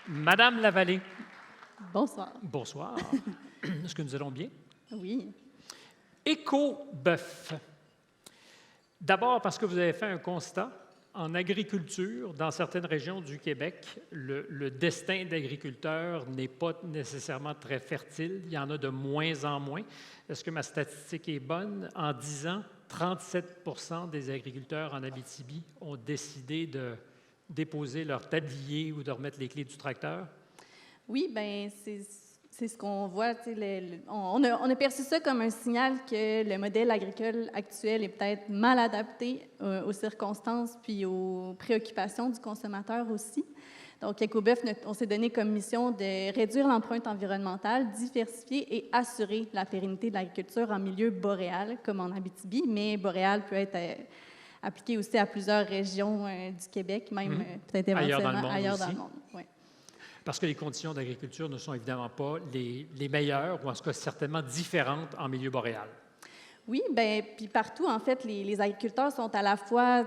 Madame Lavallée. Bonsoir. Bonsoir. Est-ce que nous allons bien? Oui. Éco-bœuf. D'abord parce que vous avez fait un constat. En agriculture, dans certaines régions du Québec, le destin d'agriculteurs n'est pas nécessairement très fertile. Il y en a de moins en moins. Est-ce que ma statistique est bonne? En 10 ans, 37 des agriculteurs en Abitibi ont décidé de déposer leur tablier ou de remettre les clés du tracteur? Oui, bien, c'est ce qu'on voit. On a perçu ça comme un signal que le modèle agricole actuel est peut-être mal adapté aux circonstances puis aux préoccupations du consommateur aussi. Donc, EcoBœuf, on s'est donné comme mission de réduire l'empreinte environnementale, diversifier et assurer la pérennité de l'agriculture en milieu boréal, comme en Abitibi, mais boréal peut être appliqué aussi à plusieurs régions du Québec, même peut-être éventuellement ailleurs dans le monde. Ouais. Parce que les conditions d'agriculture ne sont évidemment pas les meilleures, ou en tout cas certainement différentes en milieu boréal. Oui, bien, puis partout, en fait, les agriculteurs sont à la fois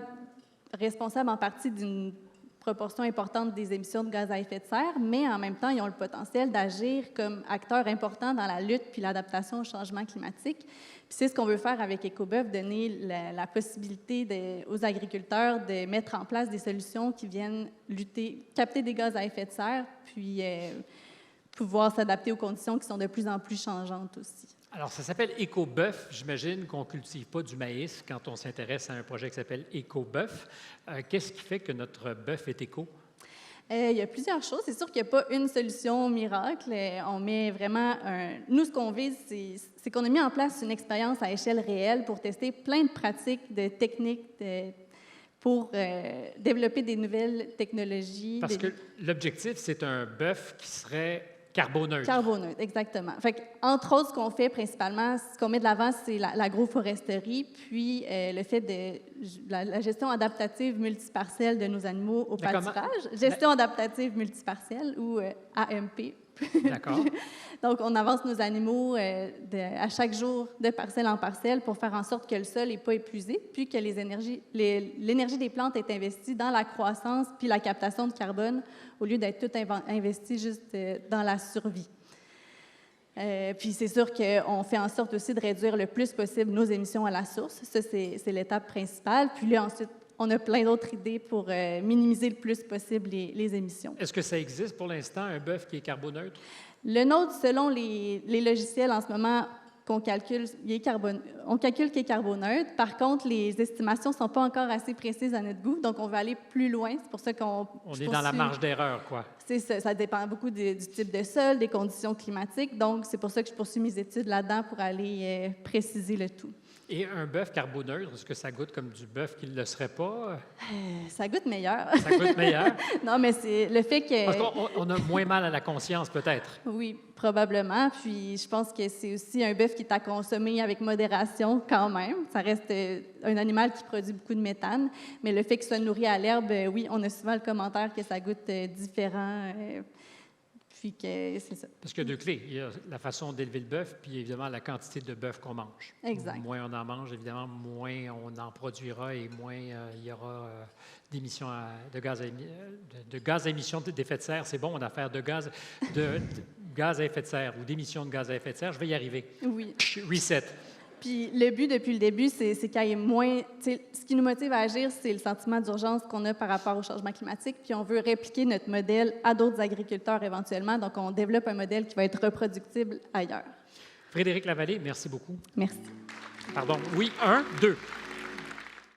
responsables en partie d'une proportion importante des émissions de gaz à effet de serre, mais en même temps, ils ont le potentiel d'agir comme acteurs importants dans la lutte puis l'adaptation au changement climatique. Puis c'est ce qu'on veut faire avec EcoBœuf, donner la possibilité aux agriculteurs de mettre en place des solutions qui viennent capter des gaz à effet de serre, puis pouvoir s'adapter aux conditions qui sont de plus en plus changeantes aussi. Alors, ça s'appelle EcoBœuf. J'imagine qu'on ne cultive pas du maïs quand on s'intéresse à un projet qui s'appelle EcoBœuf. Qu'est-ce qui fait que notre bœuf est éco? Il y a plusieurs choses. C'est sûr qu'il n'y a pas une solution miracle. On met vraiment Nous, ce qu'on vise, c'est qu'on a mis en place une expérience à échelle réelle pour tester plein de pratiques, de techniques, pour développer des nouvelles technologies. Parce que l'objectif, c'est un bœuf qui serait carboneutre. Carboneutre, exactement. Entre autres, ce qu'on fait principalement, ce qu'on met de l'avant, c'est l'agroforesterie, puis le fait de la gestion adaptative multiparcelle de nos animaux au pâturage. Gestion adaptative multiparcelle, ou AMP. D'accord. Donc, on avance nos animaux à chaque jour de parcelle en parcelle pour faire en sorte que le sol n'est pas épuisé, puis que l'énergie des plantes est investie dans la croissance puis la captation de carbone au lieu d'être toute investie juste dans la survie. Puis c'est sûr qu'on fait en sorte aussi de réduire le plus possible nos émissions à la source. Ça, c'est l'étape principale. Puis là, ensuite, on a plein d'autres idées pour minimiser le plus possible les émissions. Est-ce que ça existe pour l'instant, un bœuf qui est carboneutre? Le nôtre, selon les logiciels en ce moment qu'on calcule, on calcule qu'il est carboneutre. Par contre, les estimations ne sont pas encore assez précises à notre goût, donc on veut aller plus loin. C'est pour ça qu'on... On est dans la marge d'erreur, quoi. C'est ça. Ça dépend beaucoup du type de sol, des conditions climatiques. Donc, c'est pour ça que je poursuis mes études là-dedans pour aller préciser le tout. Et un bœuf carboneutre, est-ce que ça goûte comme du bœuf qui ne le serait pas? Ça goûte meilleur. Ça goûte meilleur? Non, mais c'est le fait que... Parce qu'on a moins mal à la conscience, peut-être. Oui, probablement. Puis je pense que c'est aussi un bœuf qui est à consommer avec modération quand même. Ça reste un animal qui produit beaucoup de méthane. Mais le fait qu'il soit nourri à l'herbe, oui, on a souvent le commentaire que ça goûte différent. Puis que c'est ça. Parce qu'il y a deux clés. Il y a la façon d'élever le bœuf, puis évidemment la quantité de bœuf qu'on mange. Exact. Moins on en mange, évidemment, moins on en produira et moins il y aura d'émissions de gaz à émissions d'effet de serre. C'est bon, on a affaire de gaz à effet de serre ou d'émissions de gaz à effet de serre. Je vais y arriver. Oui. Reset. Puis le but, depuis le début, c'est qu'il y ait moins... Ce qui nous motive à agir, c'est le sentiment d'urgence qu'on a par rapport au changement climatique, puis on veut répliquer notre modèle à d'autres agriculteurs éventuellement. Donc, on développe un modèle qui va être reproductible ailleurs. Frédéric Lavallée, merci beaucoup. Merci. Pardon. Oui, 1, 2.